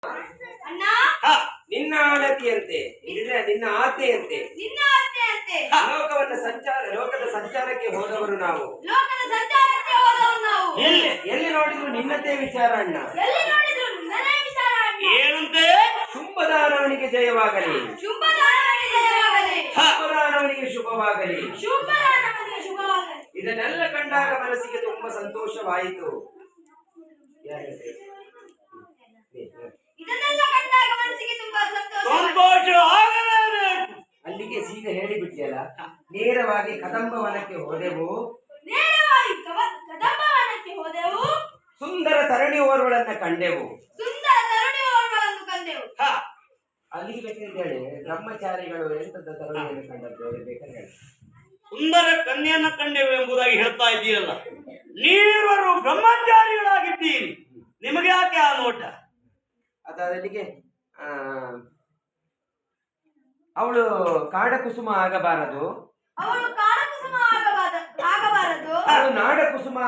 ಅಣ್ಣ ನಿನ್ನ ಆಣತಿಯಂತೆ ಇದ್ರೆ ನಿನ್ನ ಆಜ್ಞೆಯಂತೆ ನಿನ್ನ ಆಜ್ಞೆಯಂತೆ ಲೋಕದ ಸಂಚಾರಕ್ಕೆ ಹೋದವರು ನಾವು. ಲೋಕದ ಸಂಚಾರಕ್ಕೆ ಹೋದವರು ನಾವು. ಎಲ್ಲಿ ನೋಡಿದ್ರು ನಿನ್ನದೇ ವಿಚಾರ ಅಣ್ಣ. ಎಲ್ಲಿ ನೋಡಿದ್ರು ನಿನ್ನದೇ ವಿಚಾರ ಅಣ್ಣ. ಏನಂತೆ? ಶುಂಭದಾನವನಿಗೆ ಜಯವಾಗಲಿ, ಶುಂಭದಾನವನಿಗೆ ಜಯವಾಗಲಿ, ಶುಂಭದಾನವನಿಗೆ ಶುಭವಾಗಲಿ. ಶುಂಭದಾನವನಿಗೆ ಶುಭವಾಗಲಿ. ಇದನ್ನೆಲ್ಲ ಕಂಡಾಗ ಮನಸ್ಸಿಗೆ ತುಂಬಾ ಸಂತೋಷವಾಯಿತು. ಇದನ್ನೆಲ್ಲ ಕಂಡಾಗ ಮನಸ್ಸಿಗೆ ತುಂಬಾ ಸಂತೋಷ ಆಗಲೇಬೇಕು. ಅಲ್ಲಿಗೆ ಸೀದಾ ಹೇಳಿಬಿಟ್ಟಿಯಲ್ಲ. ನೇರವಾಗಿ ಕದಂಬವನಕ್ಕೆ ಹೋದೆವು. ನೇರವಾಗಿ ಕದಂಬವನಕ್ಕೆ ಹೋದೆವು. ಸುಂದರ ತರಣಿ ಓರ್ವಳನ್ನ ಕಂಡೆವು. ಸುಂದರ ತರುಣಿ ಓರ್ವಳನ್ನು ಕಂಡೆವು. ಅಲ್ಲಿಗೆ ಬೇಕಂತೇಳಿ ಬ್ರಹ್ಮಚಾರಿಗಳು ಎಂತದ ತರುಣಿಯನ್ನು ಕಂಡದ್ದು ಬೇಕಂತ ಹೇಳಿ ಸುಂದರ ಕನ್ಯೆಯನ್ನ ಕಂಡೆವು ಎಂಬುದಾಗಿ ಹೇಳ್ತಾ ಇದ್ದೀರಲ್ಲ. ನೀವರು ಬ್ರಹ್ಮಚಾರಿಗಳಾಗಿದ್ದೀರಿ, ನಿಮಗೆ ಯಾಕೆ ಆ ನೋಟ? ಅದಾದಲ್ಲಿಗೆ ಅವಳು ಕಾಡಕುಸುಮ ಆಗಬಾರದು, ಅವಳು ಕಾಡಕುಸುಮ ಆಗಬಾರದು, ಅವಳು ನಾಡಕುಸುಮ